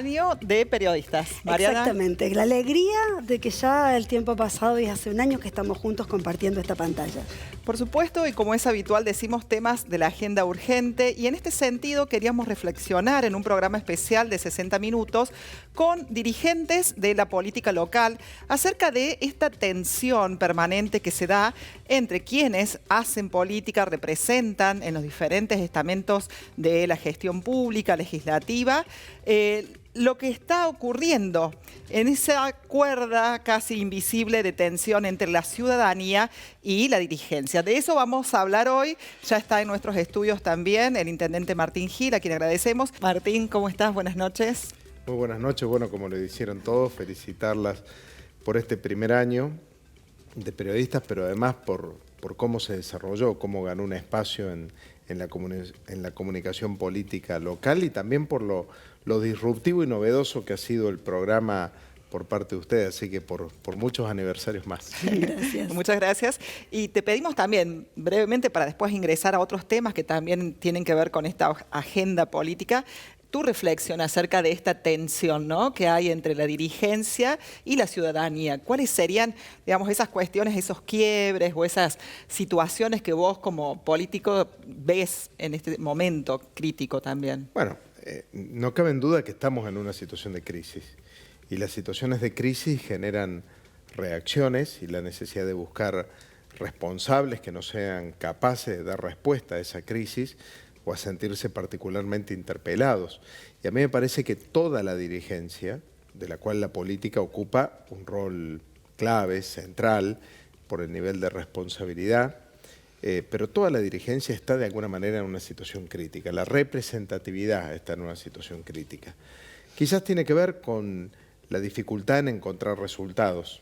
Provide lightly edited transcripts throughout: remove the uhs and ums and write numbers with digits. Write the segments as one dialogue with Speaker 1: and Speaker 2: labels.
Speaker 1: año de periodistas. Mariana.
Speaker 2: Exactamente, la alegría de que ya el tiempo ha pasado y hace un año que estamos juntos compartiendo esta pantalla.
Speaker 1: Por supuesto, y como es habitual, decimos temas de la agenda urgente, y en este sentido queríamos reflexionar en un programa especial de 60 minutos con dirigentes de la política local acerca de esta tensión permanente que se da entre quienes hacen política, representan en los diferentes estamentos de la gestión pública, legislativa, lo que está ocurriendo en esa cuerda casi invisible de tensión entre la ciudadanía y la dirigencia. De eso vamos a hablar hoy. Ya está en nuestros estudios también el intendente Martín Gil, a quien agradecemos. Martín, ¿cómo estás? Buenas noches.
Speaker 3: Muy buenas noches. Bueno, como lo hicieron todos, felicitarlas por este primer año de periodistas, pero además por cómo se desarrolló, cómo ganó un espacio en la comunicación política local y también por lo disruptivo y novedoso que ha sido el programa por parte de ustedes, así que por muchos aniversarios más.
Speaker 2: Gracias.
Speaker 1: Muchas gracias. Y te pedimos también, brevemente, para después ingresar a otros temas que también tienen que ver con esta agenda política, tu reflexión acerca de esta tensión, ¿no?, que hay entre la dirigencia y la ciudadanía. ¿Cuáles serían, digamos, esas cuestiones, esos quiebres o esas situaciones que vos como político ves en este momento crítico también?
Speaker 3: Bueno, no cabe en duda que estamos en una situación de crisis y las situaciones de crisis generan reacciones y la necesidad de buscar responsables que no sean capaces de dar respuesta a esa crisis o a sentirse particularmente interpelados. Y a mí me parece que toda la dirigencia, de la cual la política ocupa un rol clave, central, por el nivel de responsabilidad, pero toda la dirigencia está de alguna manera en una situación crítica. La representatividad está en una situación crítica. Quizás tiene que ver con la dificultad en encontrar resultados.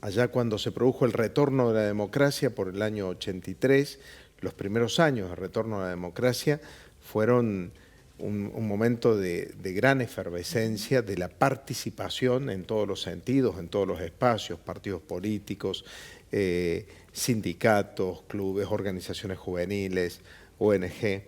Speaker 3: Allá cuando se produjo el retorno de la democracia por el año 83, los primeros años de retorno a la democracia fueron un momento de gran efervescencia de la participación en todos los sentidos, en todos los espacios, partidos políticos, sindicatos, clubes, organizaciones juveniles, ONG.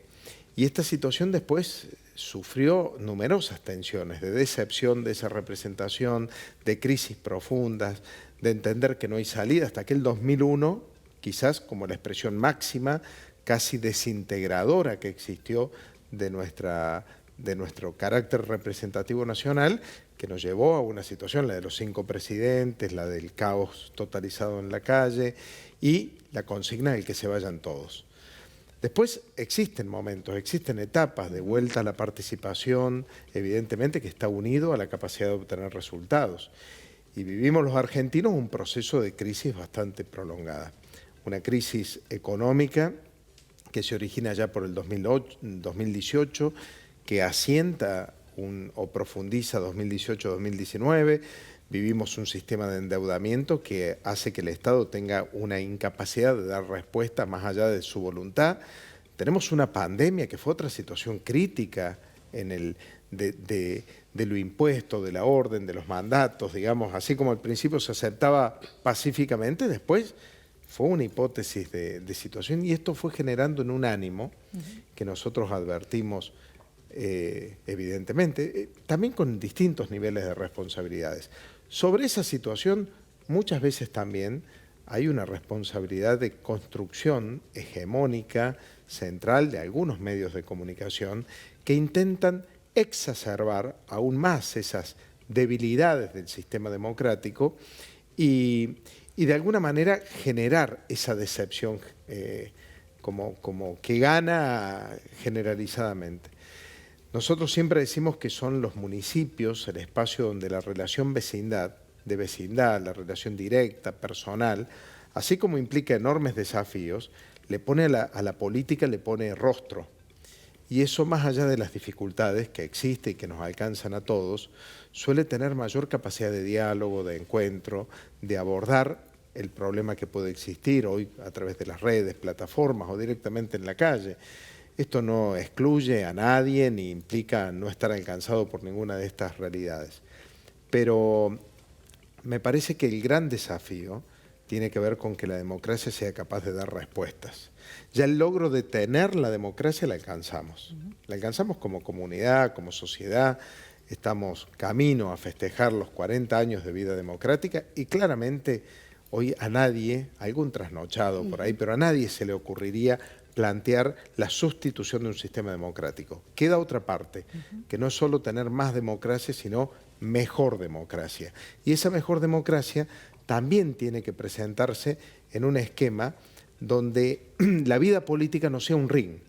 Speaker 3: Y esta situación después sufrió numerosas tensiones de decepción de esa representación, de crisis profundas, de entender que no hay salida, hasta que el 2001, quizás como la expresión máxima, casi desintegradora que existió de nuestro carácter representativo nacional, que nos llevó a una situación, la de los 5 presidentes, la del caos totalizado en la calle y la consigna del que se vayan todos. Después existen momentos, existen etapas de vuelta a la participación, evidentemente que está unido a la capacidad de obtener resultados. Y vivimos los argentinos un proceso de crisis bastante prolongada. Una crisis económica que se origina ya por el 2018, que asienta o profundiza 2018-2019. Vivimos un sistema de endeudamiento que hace que el Estado tenga una incapacidad de dar respuesta más allá de su voluntad. Tenemos una pandemia que fue otra situación crítica de lo impuesto, de la orden, de los mandatos, digamos, así como al principio se aceptaba pacíficamente, después fue una hipótesis de situación y esto fue generando en un ánimo que nosotros advertimos evidentemente, también con distintos niveles de responsabilidades. Sobre esa situación muchas veces también hay una responsabilidad de construcción hegemónica, central de algunos medios de comunicación que intentan exacerbar aún más esas debilidades del sistema democrático y de alguna manera generar esa decepción como que gana generalizadamente. Nosotros siempre decimos que son los municipios el espacio donde la relación de vecindad, la relación directa, personal, así como implica enormes desafíos, le pone a la política le pone rostro. Y eso, más allá de las dificultades que existen y que nos alcanzan a todos, suele tener mayor capacidad de diálogo, de encuentro, de abordar el problema que puede existir hoy a través de las redes, plataformas o directamente en la calle. Esto no excluye a nadie ni implica no estar alcanzado por ninguna de estas realidades. Pero me parece que el gran desafío tiene que ver con que la democracia sea capaz de dar respuestas. Ya el logro de tener la democracia la alcanzamos. La alcanzamos como comunidad, como sociedad, estamos camino a festejar los 40 años de vida democrática y claramente hoy a nadie, algún trasnochado por ahí, pero a nadie se le ocurriría plantear la sustitución de un sistema democrático. Queda otra parte, que no es solo tener más democracia, sino mejor democracia. Y esa mejor democracia también tiene que presentarse en un esquema donde la vida política no sea un ring,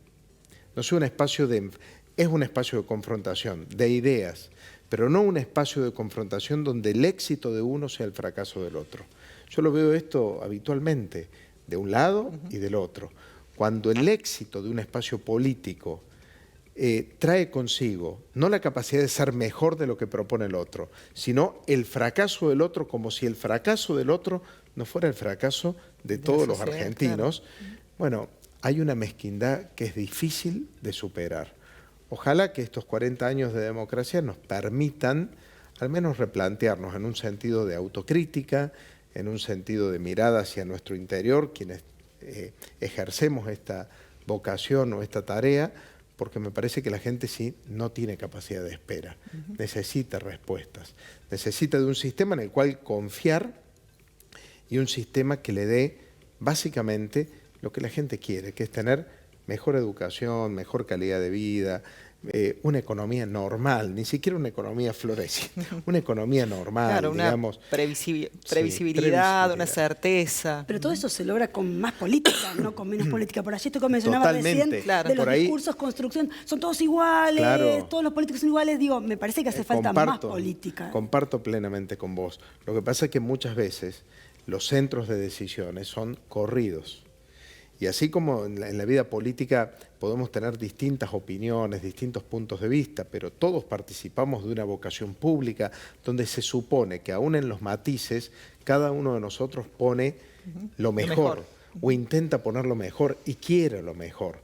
Speaker 3: no sea un espacio de... Es un espacio de confrontación, de ideas, pero no un espacio de confrontación donde el éxito de uno sea el fracaso del otro. Yo lo veo esto habitualmente, de un lado y del otro. Cuando el éxito de un espacio político trae consigo no la capacidad de ser mejor de lo que propone el otro, sino el fracaso del otro, como si el fracaso del otro no fuera el fracaso de todos los argentinos. Claro. Bueno, hay una mezquindad que es difícil de superar. Ojalá que estos 40 años de democracia nos permitan al menos replantearnos en un sentido de autocrítica, en un sentido de mirada hacia nuestro interior, quienes ejercemos esta vocación o esta tarea, porque me parece que la gente sí no tiene capacidad de espera, necesita respuestas, necesita de un sistema en el cual confiar y un sistema que le dé básicamente lo que la gente quiere, que es tener mejor educación, mejor calidad de vida, una economía normal, ni siquiera una economía floreciente, una economía normal,
Speaker 1: claro,
Speaker 3: digamos.
Speaker 1: Una previsibilidad, una certeza.
Speaker 2: Pero todo eso se logra con más política, no con menos política. Por allí esto que mencionaba recién,
Speaker 1: claro.
Speaker 2: de los
Speaker 3: por ahí,
Speaker 2: discursos, construcción, son todos iguales,
Speaker 3: claro,
Speaker 2: todos los políticos son iguales. Digo, me parece que hace falta más política.
Speaker 3: Comparto plenamente con vos. Lo que pasa es que muchas veces los centros de decisiones son corridos. Y así como en la vida política podemos tener distintas opiniones, distintos puntos de vista, pero todos participamos de una vocación pública donde se supone que aún en los matices cada uno de nosotros pone lo mejor o intenta poner lo mejor y quiere lo mejor.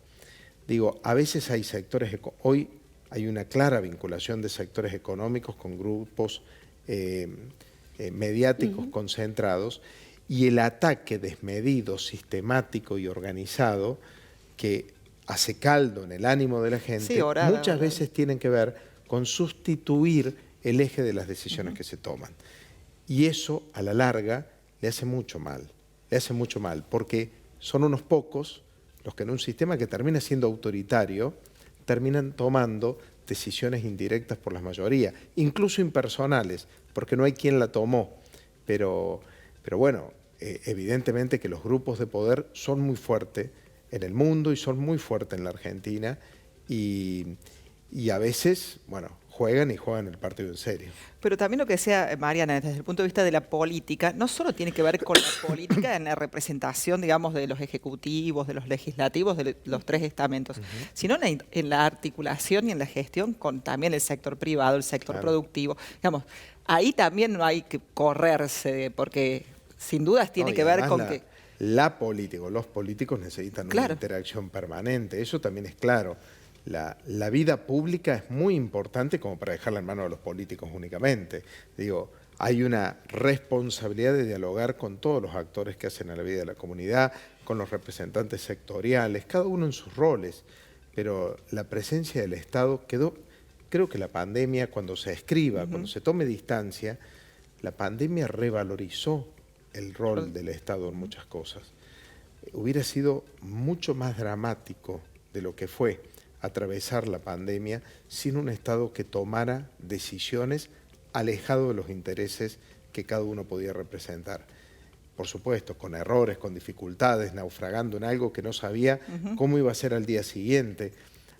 Speaker 3: Digo, a veces hay sectores, hoy hay una clara vinculación de sectores económicos con grupos mediáticos concentrados, y el ataque desmedido, sistemático y organizado que hace caldo en el ánimo de la gente, muchas veces tienen que ver con sustituir el eje de las decisiones que se toman. Y eso, a la larga, le hace mucho mal, porque son unos pocos los que en un sistema que termina siendo autoritario, terminan tomando decisiones indirectas por la mayoría, incluso impersonales, porque no hay quien la tomó, pero bueno, evidentemente que los grupos de poder son muy fuertes en el mundo y son muy fuertes en la Argentina y a veces, bueno, juegan el partido en serio.
Speaker 1: Pero también lo que decía Mariana, desde el punto de vista de la política, no solo tiene que ver con la política en la representación, digamos, de los ejecutivos, de los legislativos, de los tres estamentos, sino en la articulación y en la gestión con también el sector privado, el sector productivo. Digamos, ahí también no hay que correrse, porque sin dudas tiene que ver con que...
Speaker 3: Los políticos necesitan una interacción permanente, eso también es claro. La vida pública es muy importante como para dejarla en manos de los políticos únicamente. Digo, hay una responsabilidad de dialogar con todos los actores que hacen a la vida de la comunidad, con los representantes sectoriales, cada uno en sus roles. Pero la presencia del Estado quedó, creo que la pandemia, cuando se escriba, cuando se tome distancia, la pandemia revalorizó el rol del Estado en muchas cosas. Hubiera sido mucho más dramático de lo que fue atravesar la pandemia sin un Estado que tomara decisiones alejado de los intereses que cada uno podía representar. Por supuesto, con errores, con dificultades, naufragando en algo que no sabía cómo iba a ser al día siguiente.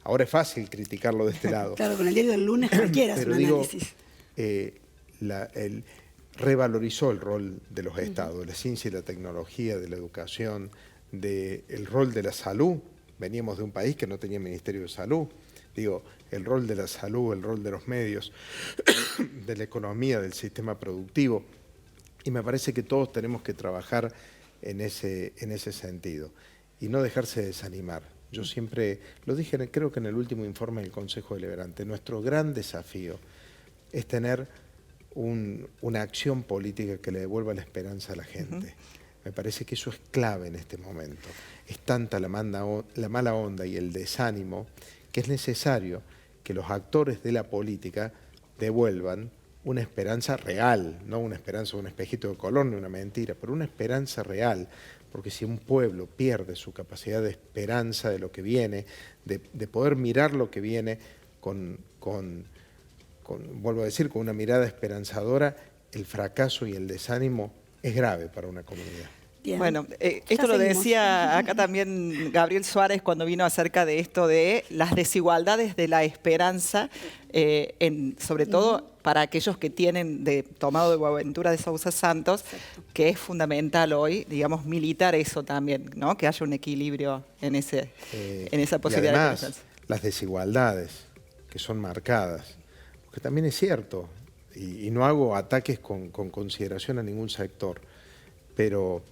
Speaker 3: Ahora es fácil criticarlo de este lado.
Speaker 2: Claro, con el diario del lunes cualquiera hace un análisis.
Speaker 3: Revalorizó el rol de los Estados, de la ciencia y la tecnología, de la educación, del rol de la salud. Veníamos de un país que no tenía Ministerio de Salud. Digo, el rol de la salud, el rol de los medios, de la economía, del sistema productivo. Y me parece que todos tenemos que trabajar en ese sentido y no dejarse desanimar. Yo siempre lo dije, creo que en el último informe del Consejo Deliberante, nuestro gran desafío es tener una acción política que le devuelva la esperanza a la gente. Me parece que eso es clave en este momento. Es tanta la mala onda y el desánimo que es necesario que los actores de la política devuelvan una esperanza real, no una esperanza de un espejito de color ni una mentira, pero una esperanza real. Porque si un pueblo pierde su capacidad de esperanza de lo que viene, de poder mirar lo que viene vuelvo a decir, con una mirada esperanzadora, el fracaso y el desánimo es grave para una comunidad.
Speaker 2: Bien.
Speaker 1: Bueno, esto lo decía acá también Gabriel Suárez cuando vino acerca de esto de las desigualdades de la esperanza, sobre todo para aquellos que tienen tomado de Boaventura de Sousa Santos, que es fundamental hoy, digamos, militar eso también, ¿no? Que haya un equilibrio en esa posibilidad.
Speaker 3: Y además, las desigualdades que son marcadas, porque también es cierto, y no hago ataques con consideración a ningún sector, pero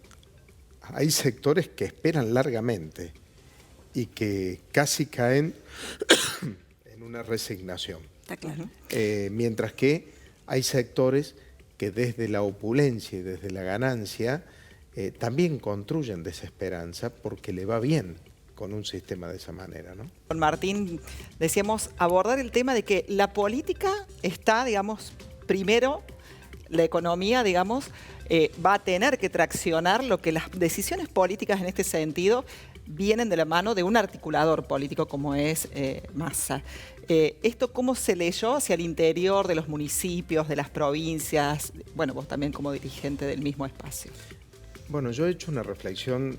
Speaker 3: hay sectores que esperan largamente y que casi caen en una resignación.
Speaker 2: Está claro.
Speaker 3: Mientras que hay sectores que desde la opulencia y desde la ganancia también construyen desesperanza porque le va bien con un sistema de esa manera, ¿no?
Speaker 1: Con Martín decíamos abordar el tema de que la política está, digamos, primero, la economía, digamos, va a tener que traccionar lo que las decisiones políticas en este sentido vienen de la mano de un articulador político como es Massa. ¿Esto cómo se leyó hacia el interior de los municipios, de las provincias? Bueno, vos también como dirigente del mismo espacio.
Speaker 3: Bueno, yo he hecho una reflexión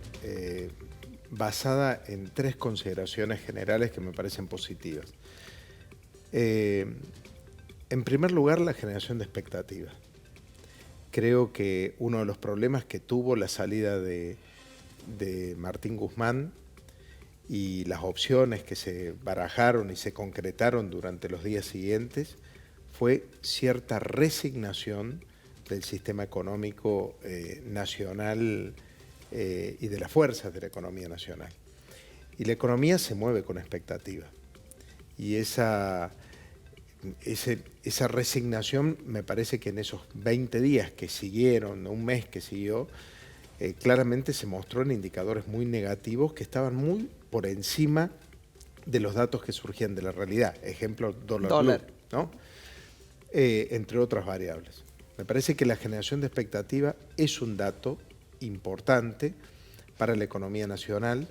Speaker 3: basada en 3 consideraciones generales que me parecen positivas. En primer lugar, la generación de expectativas. Creo que uno de los problemas que tuvo la salida de Martín Guzmán y las opciones que se barajaron y se concretaron durante los días siguientes fue cierta resignación del sistema económico nacional y de las fuerzas de la economía nacional. Y la economía se mueve con expectativa. Y esa resignación me parece que en esos 20 días que siguieron, un mes que siguió, claramente se mostró en indicadores muy negativos que estaban muy por encima de los datos que surgían de la realidad. Ejemplo, dólar blue, ¿no? Entre otras variables. Me parece que la generación de expectativa es un dato importante para la economía nacional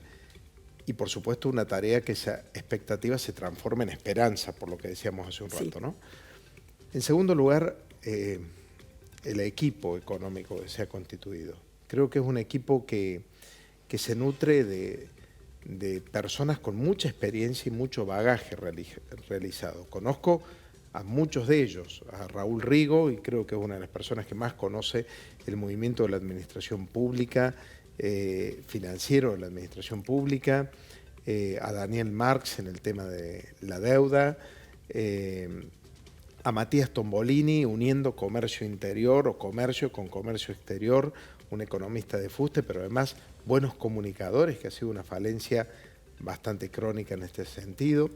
Speaker 3: y, por supuesto, una tarea que esa expectativa se transforme en esperanza, por lo que decíamos hace un rato, ¿no? En segundo lugar, el equipo económico que se ha constituido. Creo que es un equipo que se nutre de personas con mucha experiencia y mucho bagaje realizado. Conozco a muchos de ellos, a Raúl Rigo, y creo que es una de las personas que más conoce el movimiento de la administración pública, financiero de la administración pública, a Daniel Marx en el tema de la deuda, a Matías Tombolini uniendo comercio interior o comercio con comercio exterior, un economista de fuste, pero además buenos comunicadores, que ha sido una falencia bastante crónica en este sentido.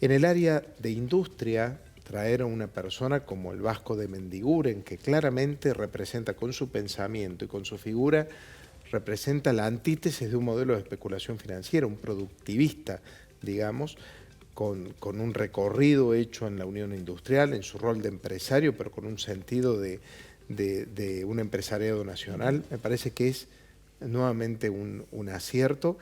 Speaker 3: En el área de industria, traer a una persona como el Vasco de Mendiguren, que claramente representa con su pensamiento y con su figura, representa la antítesis de un modelo de especulación financiera, un productivista, digamos, con un recorrido hecho en la Unión Industrial, en su rol de empresario, pero con un sentido de un empresariado nacional. Me parece que es nuevamente un acierto.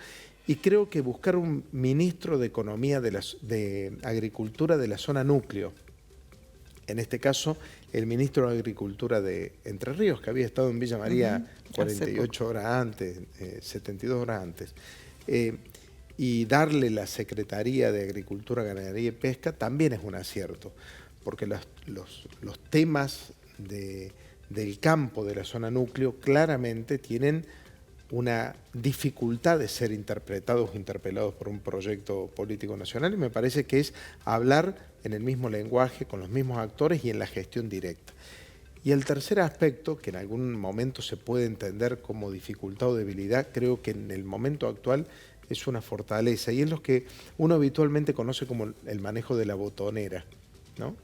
Speaker 3: Y creo que buscar un ministro de Economía de Agricultura de la zona núcleo, en este caso el ministro de Agricultura de Entre Ríos, que había estado en Villa María 48 horas antes, 72 horas antes, y darle la Secretaría de Agricultura, Ganadería y Pesca también es un acierto, porque los temas del campo de la zona núcleo claramente tienen una dificultad de ser interpretados o interpelados por un proyecto político nacional, y me parece que es hablar en el mismo lenguaje, con los mismos actores y en la gestión directa. Y el tercer aspecto, que en algún momento se puede entender como dificultad o debilidad, creo que en el momento actual es una fortaleza, y es lo que uno habitualmente conoce como el manejo de la botonera, ¿no?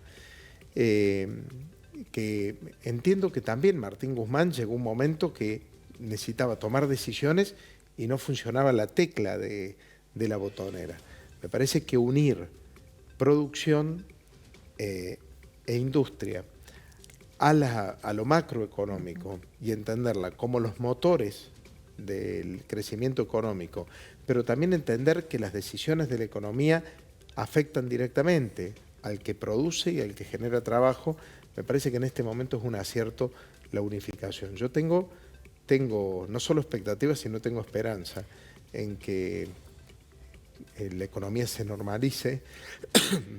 Speaker 3: Que entiendo que también Martín Guzmán llegó un momento que necesitaba tomar decisiones y no funcionaba la tecla de la botonera. Me parece que unir producción, e industria a lo macroeconómico y entenderla como los motores del crecimiento económico, pero también entender que las decisiones de la economía afectan directamente al que produce y al que genera trabajo, me parece que en este momento es un acierto la unificación. Yo tengo no solo expectativas, sino tengo esperanza en que la economía se normalice,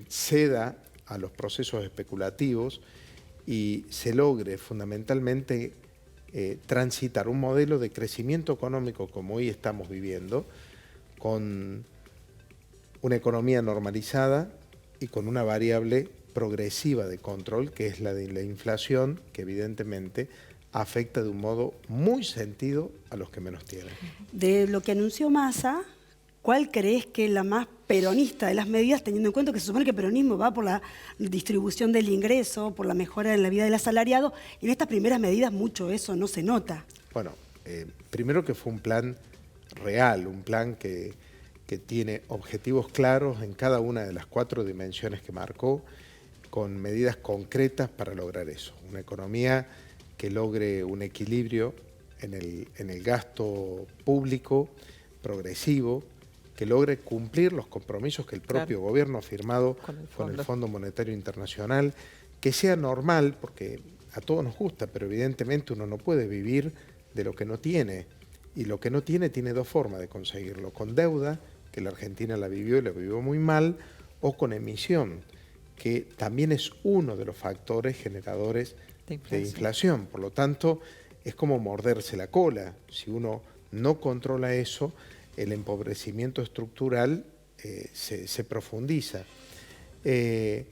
Speaker 3: ceda a los procesos especulativos y se logre fundamentalmente transitar un modelo de crecimiento económico como hoy estamos viviendo, con una economía normalizada y con una variable progresiva de control, que es la de la inflación, que evidentemente afecta de un modo muy sentido a los que menos tienen.
Speaker 2: De lo que anunció Massa, ¿cuál crees que es la más peronista de las medidas, teniendo en cuenta que se supone que el peronismo va por la distribución del ingreso, por la mejora en la vida del asalariado, y en estas primeras medidas mucho eso no se nota?
Speaker 3: Bueno, primero que fue un plan real, un plan que tiene objetivos claros en cada una de las 4 dimensiones que marcó, con medidas concretas para lograr eso. Una economía que logre un equilibrio en el gasto público progresivo, que logre cumplir los compromisos que el propio gobierno ha firmado con el Fondo Monetario Internacional, que sea normal, porque a todos nos gusta, pero evidentemente uno no puede vivir de lo que no tiene, y lo que no tiene 2 formas de conseguirlo: con deuda, que la Argentina la vivió y la vivió muy mal, o con emisión, que también es uno de los factores generadores de inflación. Por lo tanto, es como morderse la cola. Si uno no controla eso, el empobrecimiento estructural se profundiza. Me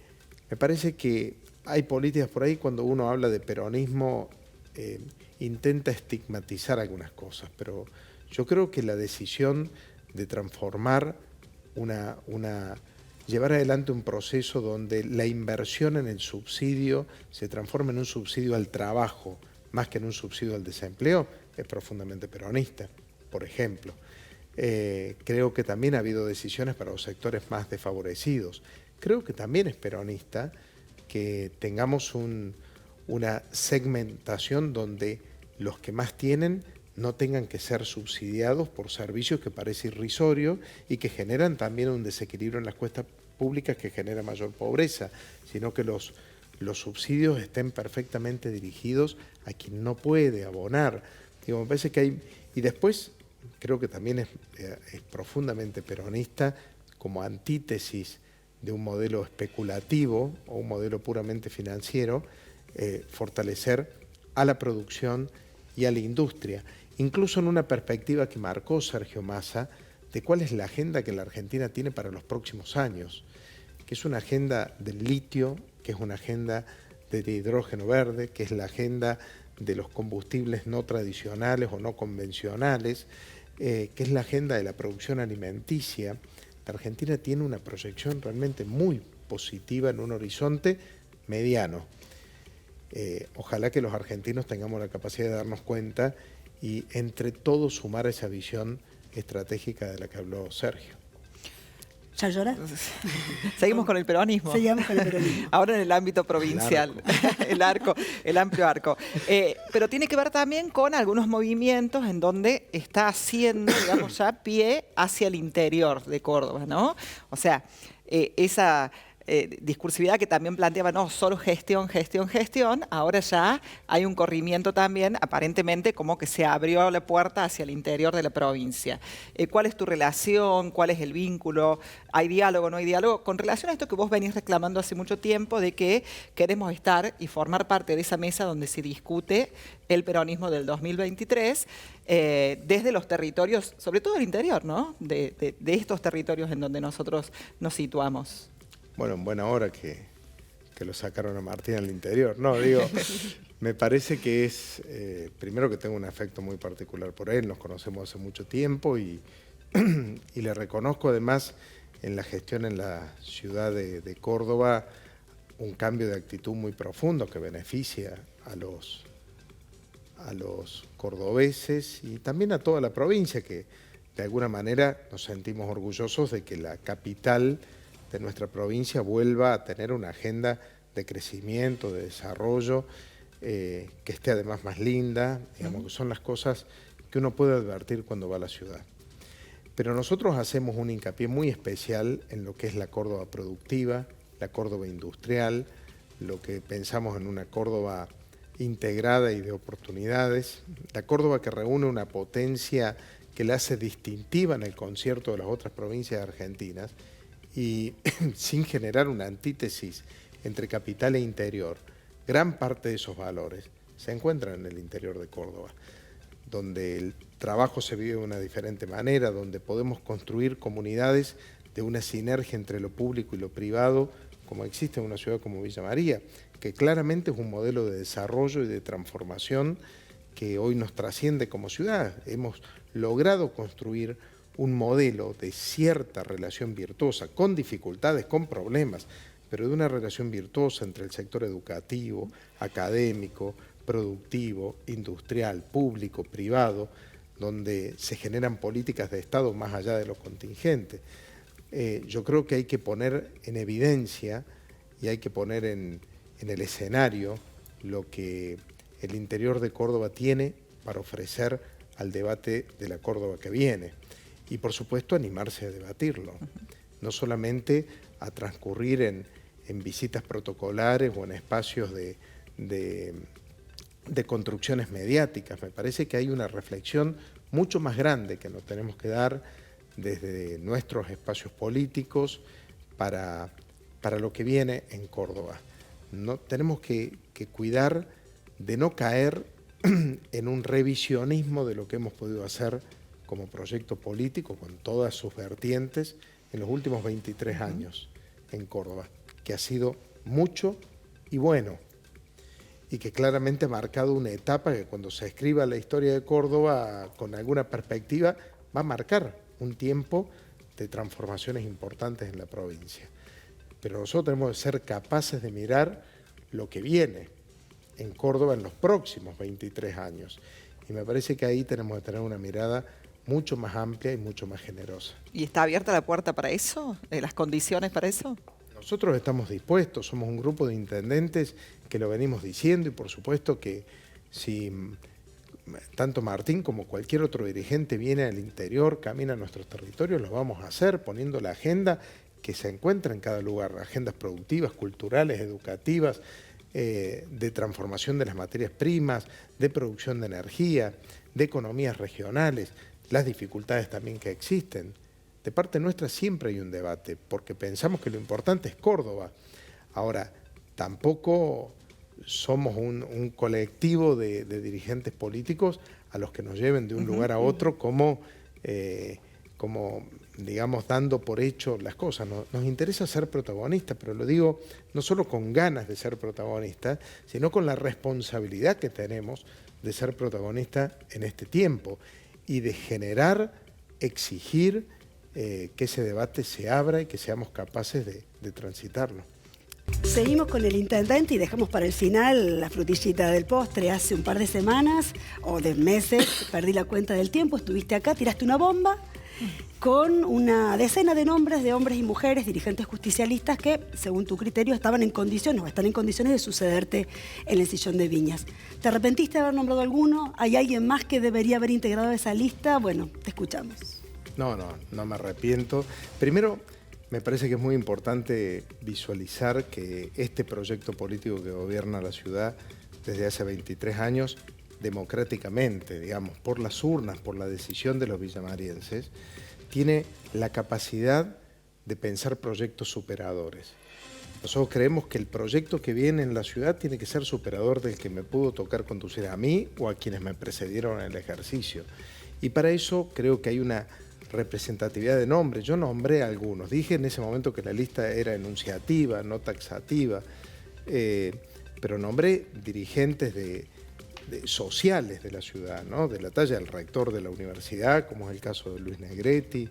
Speaker 3: parece que hay políticas por ahí, cuando uno habla de peronismo, intenta estigmatizar algunas cosas, pero yo creo que la decisión de transformar llevar adelante un proceso donde la inversión en el subsidio se transforma en un subsidio al trabajo, más que en un subsidio al desempleo, es profundamente peronista, por ejemplo. Creo que también ha habido decisiones para los sectores más desfavorecidos. Creo que también es peronista que tengamos una segmentación donde los que más tienen no tengan que ser subsidiados por servicios que parece irrisorio y que generan también un desequilibrio en las cuentas públicas que genera mayor pobreza, sino que los subsidios estén perfectamente dirigidos a quien no puede abonar. Digo, me parece que hay... Y después creo que también es profundamente peronista, como antítesis de un modelo especulativo o un modelo puramente financiero, fortalecer a la producción y a la industria, incluso en una perspectiva que marcó Sergio Massa de cuál es la agenda que la Argentina tiene para los próximos años, que es una agenda del litio, que es una agenda de hidrógeno verde, que es la agenda de los combustibles no tradicionales o no convencionales, que es la agenda de la producción alimenticia. La Argentina tiene una proyección realmente muy positiva en un horizonte mediano. Ojalá que los argentinos tengamos la capacidad de darnos cuenta y entre todos sumar esa visión estratégica de la que habló Sergio.
Speaker 2: ¿Ya llora?
Speaker 1: Seguimos con el peronismo.
Speaker 2: Seguimos con el peronismo.
Speaker 1: Ahora en el ámbito provincial, el amplio arco. Pero tiene que ver también con algunos movimientos en donde está haciendo, digamos, ya pie hacia el interior de Córdoba, ¿no? O sea, esa discursividad que también planteaba, no, solo gestión, gestión, gestión, ahora ya hay un corrimiento también, aparentemente como que se abrió la puerta hacia el interior de la provincia. ¿Cuál es tu relación? ¿Cuál es el vínculo? ¿Hay diálogo, no hay diálogo? Con relación a esto que vos venís reclamando hace mucho tiempo, de que queremos estar y formar parte de esa mesa donde se discute el peronismo del 2023, desde los territorios, sobre todo el interior, ¿no? De estos territorios en donde nosotros nos situamos.
Speaker 3: Bueno, en buena hora que lo sacaron a Martín al interior. No, digo, me parece que es, primero que tengo un afecto muy particular por él, nos conocemos hace mucho tiempo y le reconozco además en la gestión en la ciudad de Córdoba un cambio de actitud muy profundo que beneficia a los cordobeses y también a toda la provincia, que de alguna manera nos sentimos orgullosos de que la capital de nuestra provincia vuelva a tener una agenda de crecimiento, de desarrollo, que esté además más linda, digamos, que son las cosas que uno puede advertir cuando va a la ciudad. Pero nosotros hacemos un hincapié muy especial en lo que es la Córdoba productiva, la Córdoba industrial, lo que pensamos en una Córdoba integrada y de oportunidades, la Córdoba que reúne una potencia que la hace distintiva en el concierto de las otras provincias argentinas y sin generar una antítesis entre capital e interior. Gran parte de esos valores se encuentran en el interior de Córdoba, donde el trabajo se vive de una diferente manera, donde podemos construir comunidades de una sinergia entre lo público y lo privado, como existe en una ciudad como Villa María, que claramente es un modelo de desarrollo y de transformación que hoy nos trasciende como ciudad. Hemos logrado construir un modelo de cierta relación virtuosa, con dificultades, con problemas, pero de una relación virtuosa entre el sector educativo, académico, productivo, industrial, público, privado, donde se generan políticas de Estado más allá de lo contingente. Yo creo que hay que poner en evidencia y hay que poner en el escenario lo que el interior de Córdoba tiene para ofrecer al debate de la Córdoba que viene. Y por supuesto animarse a debatirlo, no solamente a transcurrir en visitas protocolares o en espacios de construcciones mediáticas. Me parece que hay una reflexión mucho más grande que nos tenemos que dar desde nuestros espacios políticos para lo que viene en Córdoba. No, tenemos que cuidar de no caer en un revisionismo de lo que hemos podido hacer como proyecto político con todas sus vertientes en los últimos 23 años en Córdoba, que ha sido mucho y bueno, y que claramente ha marcado una etapa que cuando se escriba la historia de Córdoba con alguna perspectiva va a marcar un tiempo de transformaciones importantes en la provincia. Pero nosotros tenemos que ser capaces de mirar lo que viene en Córdoba en los próximos 23 años. Y me parece que ahí tenemos que tener una mirada mucho más amplia y mucho más generosa.
Speaker 1: ¿Y está abierta la puerta para eso? ¿Las condiciones para eso?
Speaker 3: Nosotros estamos dispuestos, somos un grupo de intendentes que lo venimos diciendo y por supuesto que si tanto Martín como cualquier otro dirigente viene al interior, camina a nuestros territorios, lo vamos a hacer poniendo la agenda que se encuentra en cada lugar, agendas productivas, culturales, educativas, de transformación de las materias primas, de producción de energía, de economías regionales, las dificultades también que existen. De parte nuestra siempre hay un debate, porque pensamos que lo importante es Córdoba. Ahora, tampoco somos un colectivo de dirigentes políticos a los que nos lleven de un lugar a otro como digamos, dando por hecho las cosas. Nos interesa ser protagonistas, pero lo digo no solo con ganas de ser protagonistas, sino con la responsabilidad que tenemos de ser protagonistas en este tiempo y de generar, exigir que ese debate se abra y que seamos capaces de transitarlo.
Speaker 2: Seguimos con el intendente y dejamos para el final la frutillita del postre. Hace un par de semanas o de meses, perdí la cuenta del tiempo, estuviste acá, tiraste una bomba con una decena de nombres de hombres y mujeres, dirigentes justicialistas que, según tu criterio, estaban en condiciones o están en condiciones de sucederte en el sillón de Viñas. ¿Te arrepentiste de haber nombrado alguno? ¿Hay alguien más que debería haber integrado esa lista? Bueno, te escuchamos.
Speaker 3: No me arrepiento. Primero, me parece que es muy importante visualizar que este proyecto político que gobierna la ciudad desde hace 23 años, democráticamente, digamos, por las urnas, por la decisión de los villamarienses, tiene la capacidad de pensar proyectos superadores. Nosotros creemos que el proyecto que viene en la ciudad tiene que ser superador del que me pudo tocar conducir a mí o a quienes me precedieron en el ejercicio. Y para eso creo que hay una representatividad de nombres. Yo nombré a algunos. Dije en ese momento que la lista era enunciativa, no taxativa, pero nombré dirigentes sociales de la ciudad, ¿no? De la talla del rector de la universidad, como es el caso de Luis Negretti,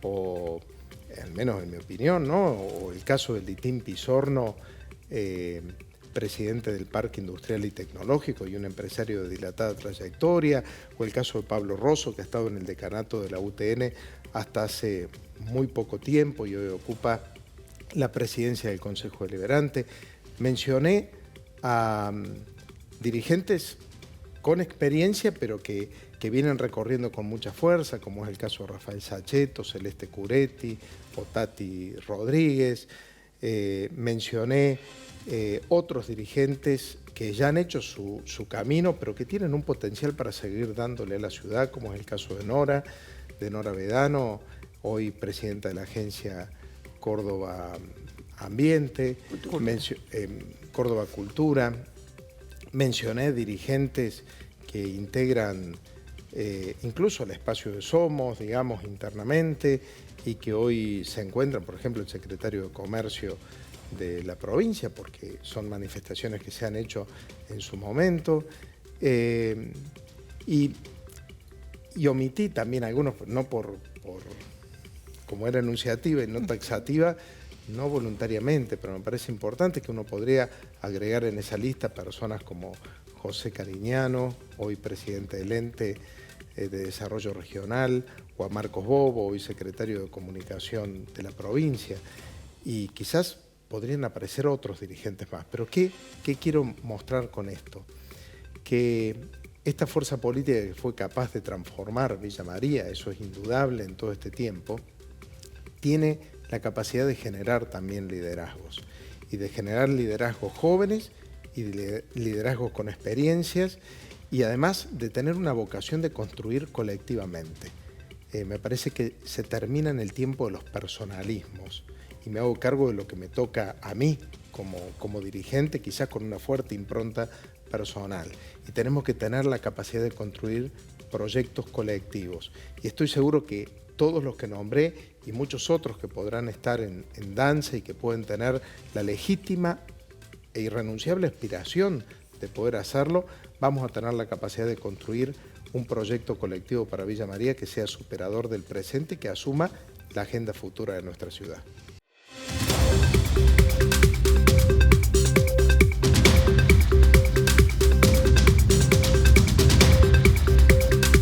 Speaker 3: o al menos en mi opinión, ¿no? O el caso de Litín Pizorno, presidente del Parque Industrial y Tecnológico y un empresario de dilatada trayectoria, o el caso de Pablo Rosso, que ha estado en el decanato de la UTN hasta hace muy poco tiempo y hoy ocupa la presidencia del Consejo Deliberante. mencioné a dirigentes con experiencia, pero que vienen recorriendo con mucha fuerza, como es el caso de Rafael Saccheto, Celeste Curetti o Tati Rodríguez. Mencioné otros dirigentes que ya han hecho su camino, pero que tienen un potencial para seguir dándole a la ciudad, como es el caso de Nora Vedano, hoy presidenta de la agencia Córdoba Ambiente, Córdoba Cultura. Mencioné dirigentes que integran incluso el espacio de Somos, digamos, internamente, y que hoy se encuentran, por ejemplo, el secretario de Comercio de la provincia, porque son manifestaciones que se han hecho en su momento. Y omití también algunos, no por como era enunciativa y no taxativa, no voluntariamente, pero me parece importante que uno podría agregar en esa lista personas como José Cariñano, hoy presidente del Ente de Desarrollo Regional, o a Marcos Bobo, hoy secretario de Comunicación de la provincia, y quizás podrían aparecer otros dirigentes más. Pero ¿qué quiero mostrar con esto? Que esta fuerza política que fue capaz de transformar Villa María, eso es indudable en todo este tiempo, tiene la capacidad de generar también liderazgos, y de generar liderazgos jóvenes y liderazgos con experiencias, y además de tener una vocación de construir colectivamente. Me parece que se termina en el tiempo de los personalismos, y me hago cargo de lo que me toca a mí como dirigente, quizás con una fuerte impronta personal. Y tenemos que tener la capacidad de construir proyectos colectivos. Y estoy seguro que todos los que nombré y muchos otros que podrán estar en danza y que pueden tener la legítima e irrenunciable aspiración de poder hacerlo, vamos a tener la capacidad de construir un proyecto colectivo para Villa María que sea superador del presente y que asuma la agenda futura de nuestra ciudad.